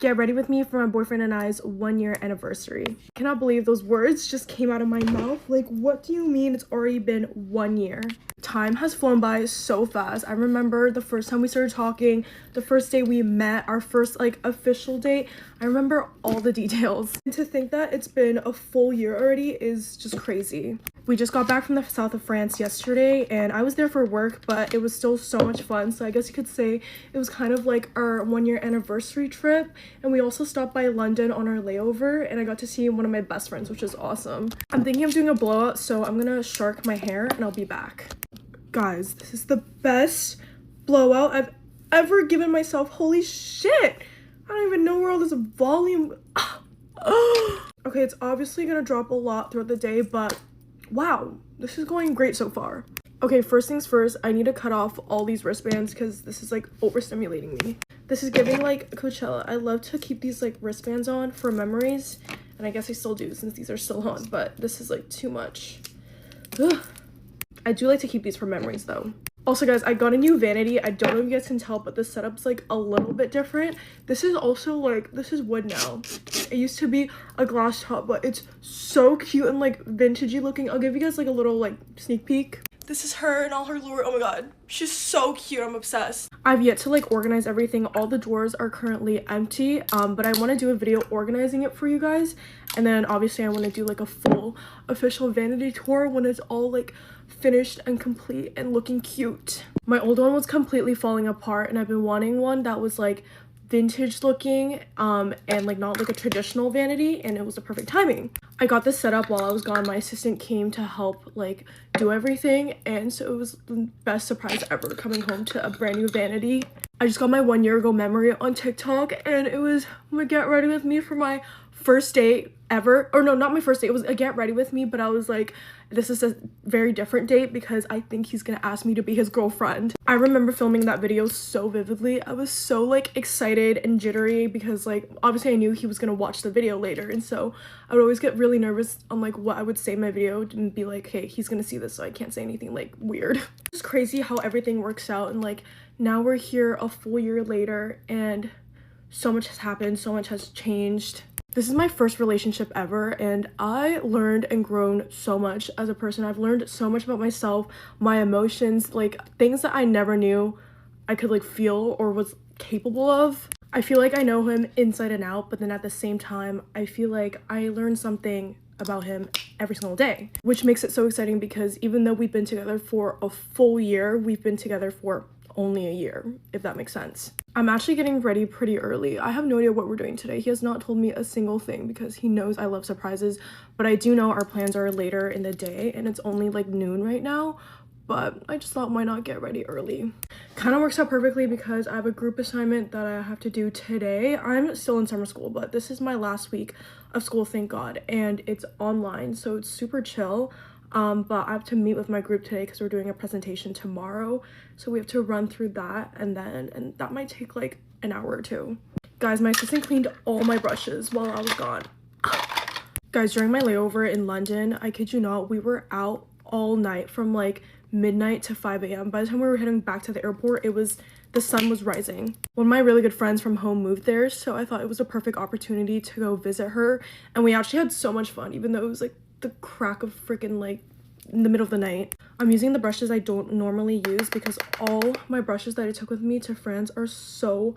Get ready with me for my boyfriend and I's 1-year anniversary. I cannot believe those words just came out of my mouth. Like, what do you mean it's already been 1 year? Time has flown by so fast. I remember the first time we started talking, the first day we met, our first like official date. I remember all the details. And to think that it's been a full year already is just crazy. We just got back from the south of France yesterday and I was there for work, but it was still so much fun. So I guess you could say it was kind of like our 1-year anniversary trip. And we also stopped by London on our layover and I got to see one of my best friends, which is awesome. I'm thinking of doing a blowout, so I'm gonna shark my hair and I'll be back. Guys, this is the best blowout I've ever given myself. Holy shit! I don't even know where all this volume... Okay, it's obviously gonna drop a lot throughout the day, but wow, this is going great so far. Okay, first things first, I need to cut off all these wristbands because this is like overstimulating me. This is giving like Coachella. I love to keep these like wristbands on for memories, and I guess I still do since these are still on, but this is like too much. Ugh. I do like to keep these for memories though. Also guys, I got a new vanity. I don't know if you guys can tell, but the setup's like a little bit different. This is also like, this is wood now. It used to be a glass top, but it's so cute and like vintagey looking. I'll give you guys like a little like sneak peek. This is her and all her glory. Oh my god, she's so cute. I'm obsessed. I've yet to like organize everything. All the drawers are currently empty, but I want to do a video organizing it for you guys, and then obviously I want to do like a full official vanity tour when it's all like finished and complete and looking cute. My old one was completely falling apart and I've been wanting one that was like vintage looking and like not like a traditional vanity, and it was the perfect timing. I got this set up while I was gone. My assistant came to help like do everything, and so it was the best surprise ever coming home to a brand new vanity. I just got my 1 year ago memory on TikTok, and it was get ready with me for my first date ever. Or no, not my first date. It was a get ready with me, but I was like, this is a very different date because I think he's gonna ask me to be his girlfriend. I remember filming that video so vividly. I was so like excited and jittery because like obviously I knew he was gonna watch the video later, and so I would always get really nervous on like what I would say in my video and be like, hey, he's gonna see this, so I can't say anything like weird. It's crazy how everything works out, and like now we're here a full year later and so much has happened, so much has changed. This is my first relationship ever, and I learned and grown so much as a person. I've learned so much about myself, my emotions, like things that I never knew I could like feel or was capable of. I feel like I know him inside and out, but then at the same time, I feel like I learned something about him every single day, which makes it so exciting because even though we've been together for a full year, we've been together for only a year, if that makes sense. I'm actually getting ready pretty early. I have no idea what we're doing today. He has not told me a single thing because he knows I love surprises, but I do know our plans are later in the day and it's only like noon right now, but I just thought why not get ready early. Kind of works out perfectly because I have a group assignment that I have to do today. I'm still in summer school, but this is my last week of school, thank God, and it's online, so it's super chill. But I have to meet with my group today because we're doing a presentation tomorrow, so we have to run through that, and that might take like an hour or two. Guys, my assistant cleaned all my brushes while I was gone. Guys, during my layover in London, I kid you not, we were out all night from like midnight to 5 a.m. By the time we were heading back to the airport, the sun was rising. One of my really good friends from home moved there, so I thought it was a perfect opportunity to go visit her, and we actually had so much fun, even though it was like the crack of freaking like in the middle of the night. I'm using the brushes I don't normally use because all my brushes that I took with me to France are so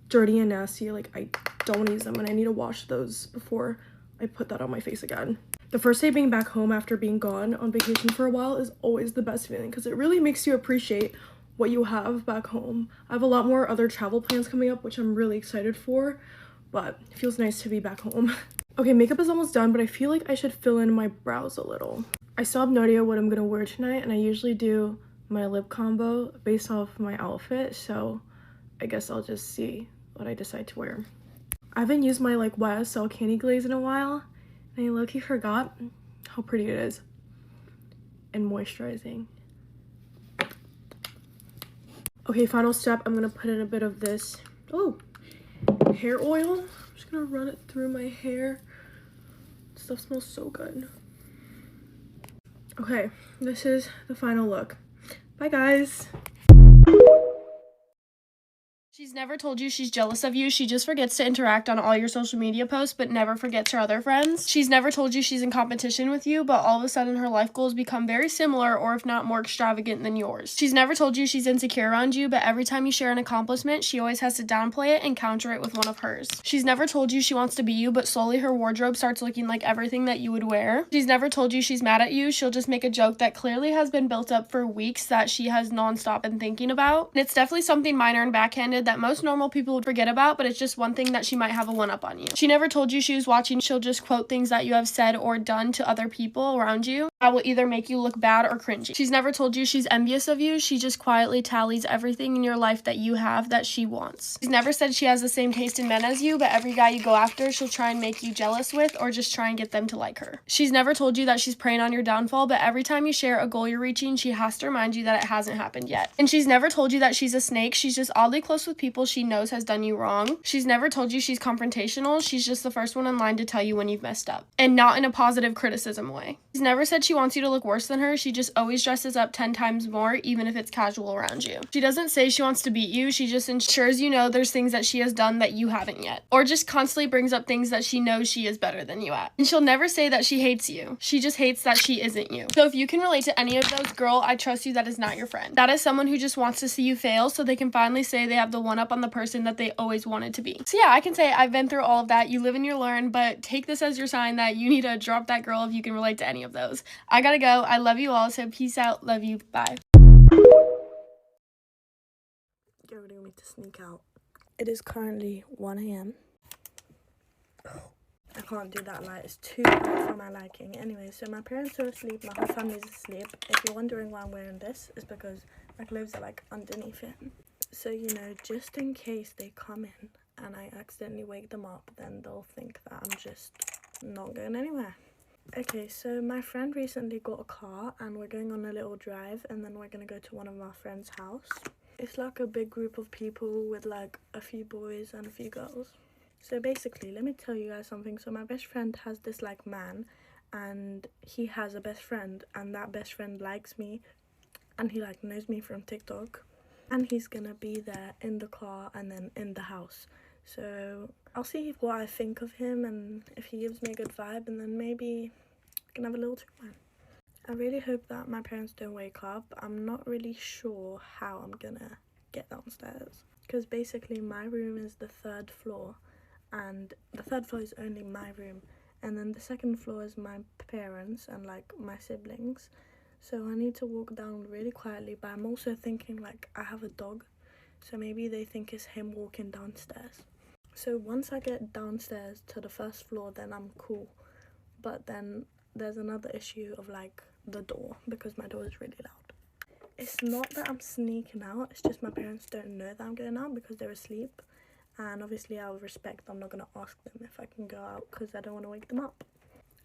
dirty and nasty. Like I don't want to use them and I need to wash those before I put that on my face again. The first day being back home after being gone on vacation for a while is always the best feeling because it really makes you appreciate what you have back home. I have a lot more other travel plans coming up, which I'm really excited for, but it feels nice to be back home. Okay, makeup is almost done, but I feel like I should fill in my brows a little. I still have no idea what I'm gonna wear tonight, and I usually do my lip combo based off my outfit, so I guess I'll just see what I decide to wear. I haven't used my like YSL Candy Glaze in a while, and I low-key forgot how pretty it is and moisturizing. Okay, final step, I'm gonna put in a bit of this hair oil. I'm just gonna run it through my hair. Stuff smells so good. Okay, this is the final look. Bye guys. She's never told you she's jealous of you. She just forgets to interact on all your social media posts, but never forgets her other friends. She's never told you she's in competition with you, but all of a sudden her life goals become very similar, or if not more extravagant than yours. She's never told you she's insecure around you, but every time you share an accomplishment, she always has to downplay it and counter it with one of hers. She's never told you she wants to be you, but slowly her wardrobe starts looking like everything that you would wear. She's never told you she's mad at you. She'll just make a joke that clearly has been built up for weeks that she has nonstop been thinking about. And it's definitely something minor and backhanded that most normal people would forget about, but it's just one thing that she might have a one-up on you. She never told you she was watching. She'll just quote things that you have said or done to other people around you that will either make you look bad or cringy. She's never told you she's envious of you. She just quietly tallies everything in your life that you have that she wants. She's never said she has the same taste in men as you, but every guy you go after, she'll try and make you jealous with or just try and get them to like her. She's never told you that she's preying on your downfall, but every time you share a goal you're reaching, she has to remind you that it hasn't happened yet. And she's never told you that she's a snake. She's just oddly close with people she knows has done you wrong. She's never told you she's confrontational. She's just the first one in line to tell you when you've messed up, and not in a positive criticism way. She's never said she wants you to look worse than her. She just always dresses up 10 times more, even if it's casual around you. She doesn't say she wants to beat you. She just ensures you know there's things that she has done that you haven't yet, or just constantly brings up things that she knows she is better than you at. And she'll never say that she hates you. She just hates that she isn't you. So if you can relate to any of those, girl, I trust you. That is not your friend. That is someone who just wants to see you fail so they can finally say they have the one up on the person that they always wanted to be. So yeah, I can say I've been through all of that. You live and you learn, but take this as your sign that you need to drop that girl if you can relate to any of those. I gotta go. I love you all, so peace out. Love you. Bye. Get ready for me to sneak out. It is currently 1 a.m. I can't do that light. It's too bright for my liking. Anyway, so my parents are asleep. My whole family's asleep. If you're wondering why I'm wearing this, it's because my clothes are like underneath it. So, you know, just in case they come in and I accidentally wake them up, then they'll think that I'm just not going anywhere. Okay, so my friend recently got a car and we're going on a little drive, and then we're gonna go to one of my friend's house. It's like a big group of people with like a few boys and a few girls. So basically, let me tell you guys something. So my best friend has this like man, and he has a best friend, and that best friend likes me, and he like knows me from TikTok, and he's gonna be there in the car and then in the house. So I'll see what I think of him, and if he gives me a good vibe, and then maybe we can have a little chat. I really hope that my parents don't wake up. I'm not really sure how I'm gonna get downstairs, because basically my room is the 3rd floor, and the 3rd floor is only my room, and then the 2nd floor is my parents and like my siblings. So I need to walk down really quietly, but I'm also thinking like I have a dog, so maybe they think it's him walking downstairs. So once I get downstairs to the 1st floor, then I'm cool. But then there's another issue of like the door, because my door is really loud. It's not that I'm sneaking out, it's just my parents don't know that I'm going out because they're asleep. And obviously out of respect, I'm not going to ask them if I can go out because I don't want to wake them up.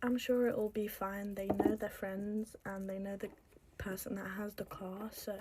I'm sure it'll be fine. They know their friends and they know the person that has the car, so...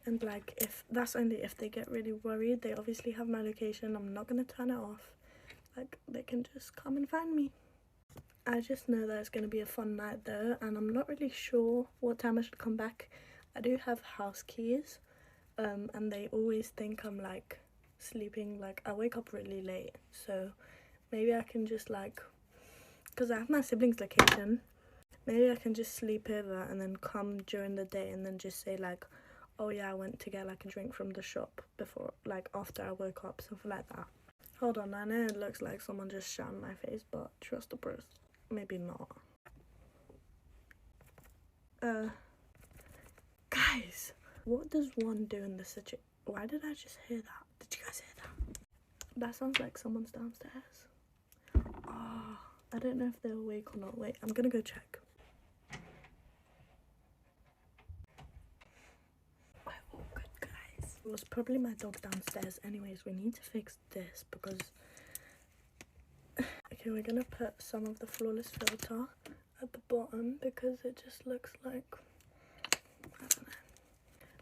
And like, if that's only if they get really worried. They obviously have my location. I'm not going to turn it off. Like, they can just come and find me. I just know that it's going to be a fun night though, and I'm not really sure what time I should come back. I do have house keys, and they always think I'm like sleeping, like I wake up really late, so maybe I can just like, because I have my siblings' location, maybe I can just sleep over and then come during the day and then just say like, oh yeah, I went to get like a drink from the shop before, like after I woke up, something like that. Hold on, I know it looks like someone just shot in my face, but trust the person. Maybe not. Guys, what does one do in this situation? Why did I just hear that? Did you guys hear that? That sounds like someone's downstairs. Oh, I don't know if they're awake or not. Wait, I'm gonna go check. We're all good, guys. It was probably my dog downstairs. Anyways, we need to fix this because... Okay, we're gonna put some of the flawless filter at the bottom because it just looks like... I don't know.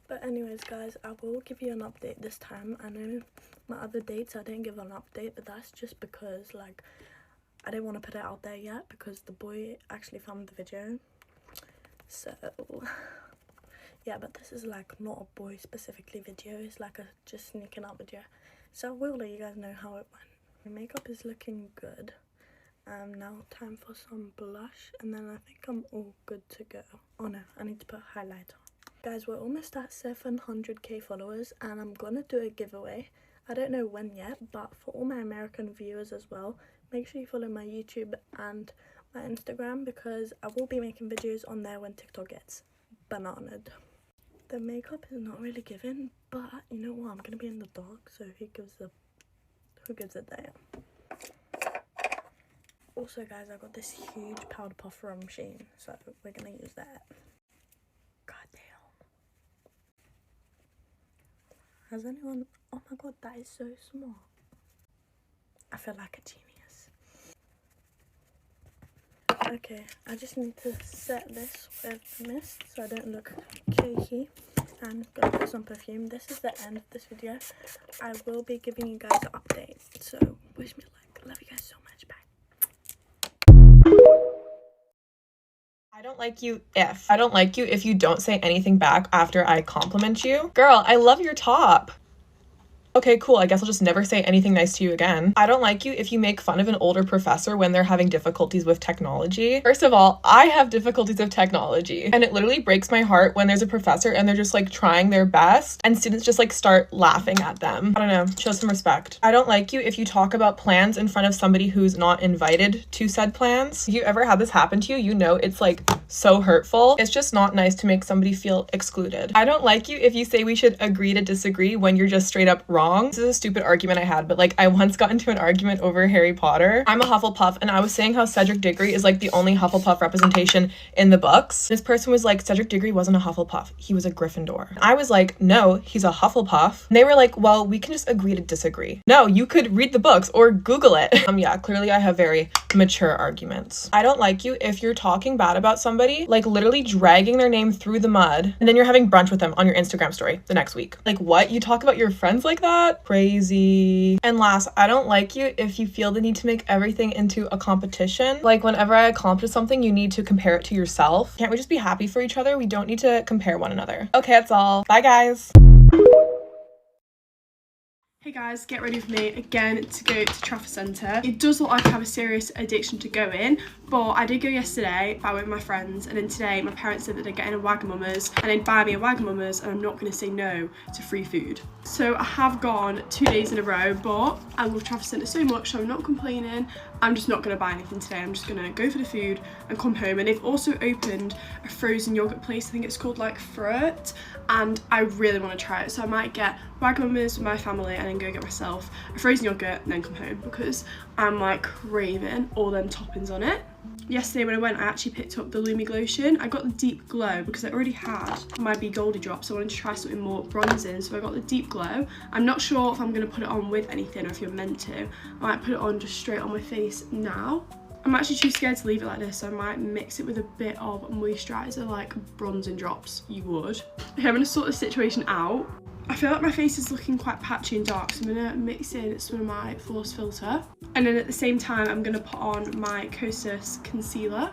But anyways, guys, I will give you an update this time. I know my other dates I didn't give an update, but that's just because like I didn't want to put it out there yet because the boy actually filmed the video. So yeah, but this is like not a boy specifically video, it's like a just sneaking out video. So I will let you guys know how it went. My makeup is looking good. Now time for some blush, and then I think I'm all good to go. Oh no, I need to put a highlight on. Guys, we're almost at 700k followers, and I'm gonna do a giveaway. I don't know when yet, but for all my American viewers as well, make sure you follow my YouTube and my Instagram, because I will be making videos on there when TikTok gets bananaed. The makeup is not really giving, but you know what, I'm gonna be in the dark, so who gives a damn. Also guys, I got this huge powder puff from Shein, so we're gonna use that. God damn. Has anyone, oh my god, that is so small. I feel like a genius. Okay, I just need to set this with mist so I don't look cakey. And gonna put some perfume. This is the end of this video. I will be giving you guys an update, so wish me luck. Love you guys so much. Bye. I don't like you if you don't say anything back after I compliment you. Girl, I love your top. Okay, cool, I guess I'll just never say anything nice to you again. I don't like you if you make fun of an older professor when they're having difficulties with technology. First of all, I have difficulties with technology, and it literally breaks my heart when there's a professor and they're just like trying their best and students just like start laughing at them. I don't know, show some respect. I don't like you if you talk about plans in front of somebody who's not invited to said plans. If you ever had this happen to you, you know it's like so hurtful. It's just not nice to make somebody feel excluded. I don't like you if you say we should agree to disagree when you're just straight up wrong. This is a stupid argument I had, but like I once got into an argument over Harry Potter. I'm a Hufflepuff, and I was saying how Cedric Diggory is like the only Hufflepuff representation in the books. This person was like, Cedric Diggory wasn't a Hufflepuff, he was a Gryffindor. I was like, no, he's a Hufflepuff. And they were like, well, we can just agree to disagree. No, you could read the books or Google it. Yeah, clearly I have very mature arguments. I don't like you if you're talking bad about somebody, like literally dragging their name through the mud, and then you're having brunch with them on your Instagram story the next week. Like what? You talk about your friends like that? Crazy. And last, I don't like you if you feel the need to make everything into a competition. Like whenever I accomplish something, you need to compare it to yourself. Can't we just be happy for each other? We don't need to compare one another. Okay, that's all. Bye guys. Hey guys, get ready for me again to go to Trafford Centre. It does look like I have a serious addiction to going, but I did go yesterday, but I went with my friends, and then today my parents said that they're getting a Wagamama's and they'd buy me a Wagamama's, and I'm not going to say no to free food. So I have gone 2 days in a row, but I love Trafford Centre so much, so I'm not complaining. I'm just not going to buy anything today. I'm just going to go for the food and come home. And they've also opened a frozen yogurt place. I think it's called like Fruit, and I really want to try it. So I might get Wagamama's with my family and then go get myself a frozen yogurt and then come home, because I'm like craving all them toppings on it. Yesterday when I went, I actually picked up the Lumi Glotion. I got the Deep Glow because I already had my Be Goldie drop, so I wanted to try something more bronzing, so I got the Deep Glow. I'm not sure if I'm going to put it on with anything or if you're meant to. I might put it on just straight on my face now. I'm actually too scared to leave it like this, so I might mix it with a bit of moisturiser, like bronzing drops you would. Okay, I'm going to sort the situation out. I feel like my face is looking quite patchy and dark, so I'm going to mix in some of my Force Filter. And then at the same time, I'm going to put on my Kosas concealer.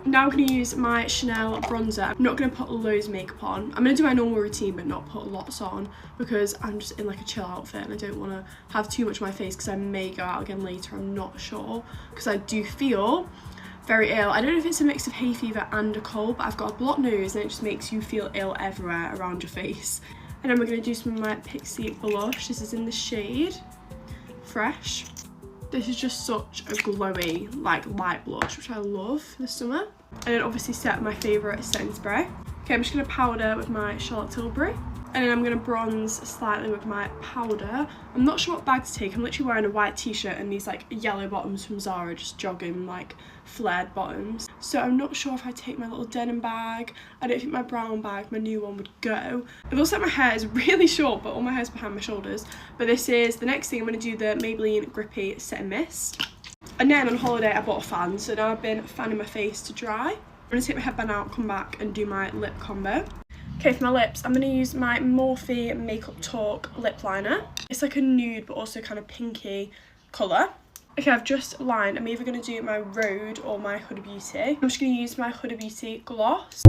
Now I'm going to use my Chanel bronzer. I'm not going to put loads of makeup on. I'm going to do my normal routine but not put lots on, because I'm just in like a chill outfit and I don't want to have too much on my face because I may go out again later. I'm not sure, because I do feel very ill. I don't know if it's a mix of hay fever and a cold, but I've got a blocked nose and it just makes you feel ill everywhere around your face. And then we're going to do some of my Pixie blush. This is in the shade Fresh. This is just such a glowy, like, light blush, which I love for the summer. And then obviously set my favourite setting spray. Okay, I'm just going to powder with my Charlotte Tilbury. And then I'm going to bronze slightly with my powder. I'm not sure what bag to take. I'm literally wearing a white t-shirt and these like yellow bottoms from Zara, just jogging, like flared bottoms. So I'm not sure if I take my little denim bag. I don't think my brown bag, my new one, would go. It looks like my hair is really short, but all my hair is behind my shoulders. But this is the next thing. I'm going to do the Maybelline Grippy Set and Mist. And then on holiday I bought a fan, so now I've been fanning my face to dry. I'm going to take my headband out, come back and do my lip combo. Okay, for my lips, I'm going to use my Morphe Makeup Talk lip liner. It's like a nude but also kind of pinky colour. Okay, I've just lined. I'm either going to do my Rhode or my Huda Beauty. I'm just going to use my Huda Beauty gloss.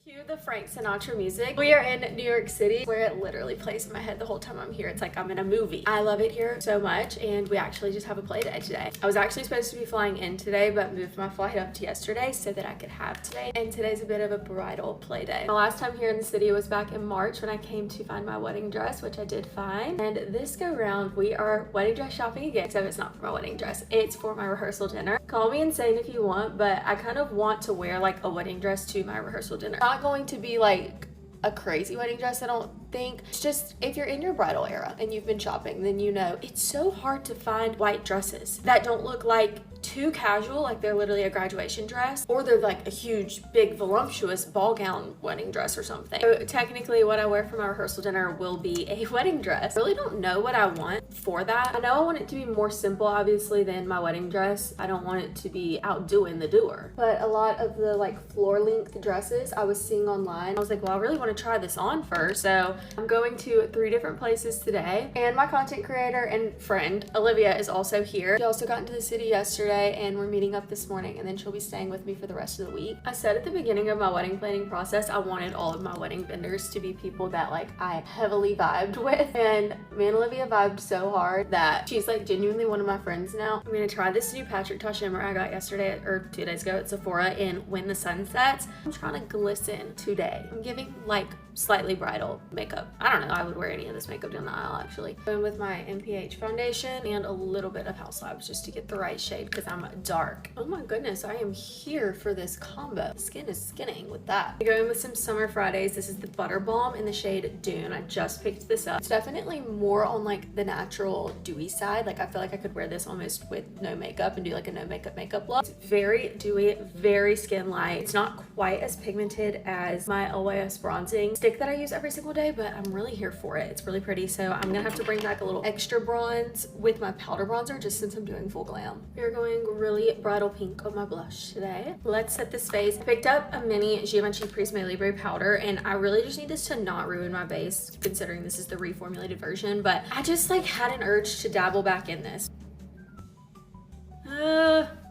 Cute. the Frank Sinatra music. We are in New York City, where it literally plays in my head the whole time I'm here. It's like I'm in a movie. I love it here so much, and we actually just have a play day today. I was actually supposed to be flying in today, but moved my flight up to yesterday so that I could have today. And today's a bit of a bridal play day. My last time here in the city was back in March when I came to find my wedding dress, which I did find. And this go round, we are wedding dress shopping again, except it's not for my wedding dress. It's for my rehearsal dinner. Call me insane if you want, but I kind of want to wear like a wedding dress to my rehearsal dinner. Not going to be like a crazy wedding dress, I don't think. It's just, if you're in your bridal era and you've been shopping, then you know it's so hard to find white dresses that don't look like too casual, like they're literally a graduation dress, or they're like a huge, big, voluptuous ball gown wedding dress or something. So technically what I wear for my rehearsal dinner will be a wedding dress. I really don't know what I want for that. I know I want it to be more simple, obviously, than my wedding dress. I don't want it to be outdoing the doer. But a lot of the like floor length dresses I was seeing online, I was like, well, I really want to try this on first. So I'm going to 3 different places today, and my content creator and friend Olivia is also here. She also got into the city yesterday, and we're meeting up this morning, and then she'll be staying with me for the rest of the week. I said at the beginning of my wedding planning process, I wanted all of my wedding vendors to be people that like I heavily vibed with, and me and Olivia vibed so hard that she's like genuinely one of my friends now. I'm gonna try this new Patrick Ta shimmer I got yesterday or 2 days ago at Sephora in When the Sun Sets. I'm trying to glisten today. I'm giving like slightly bridal makeup. I don't know, I would wear any of this makeup down the aisle actually. Going with my MPH foundation and a little bit of House Labs just to get the right shade because I'm dark. Oh my goodness, I am here for this combo. Skin is skinning with that. I'm going with some Summer Fridays. This is the Butter Balm in the shade Dune. I just picked this up. It's definitely more on like the natural dewy side. Like I feel like I could wear this almost with no makeup and do like a no makeup look. It's very dewy, very skin light. It's not quite as pigmented as my LYS bronzing stick that I use every single day, but I'm really here for it. It's really pretty, so I'm gonna have to bring back a little extra bronze with my powder bronzer just since I'm doing full glam. We're going really bridal pink on my blush today. Let's set this face. I picked up a mini Givenchy Prisme Libre powder, and I really just need this to not ruin my base, considering this is the reformulated version, but I just like had an urge to dabble back in this.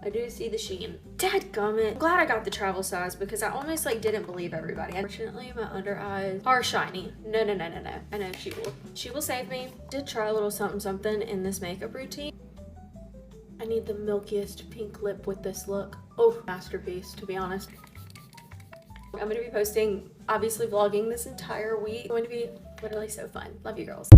I do see the sheen. Dadgummit. I'm glad I got the travel size because I almost like didn't believe everybody. Unfortunately, my under eyes are shiny. No. I know she will save me. Did try a little something in this makeup routine. I need the milkiest pink lip with this look. Oh, masterpiece, to be honest. I'm gonna be posting, obviously vlogging this entire week. It's going to be literally so fun. Love you girls.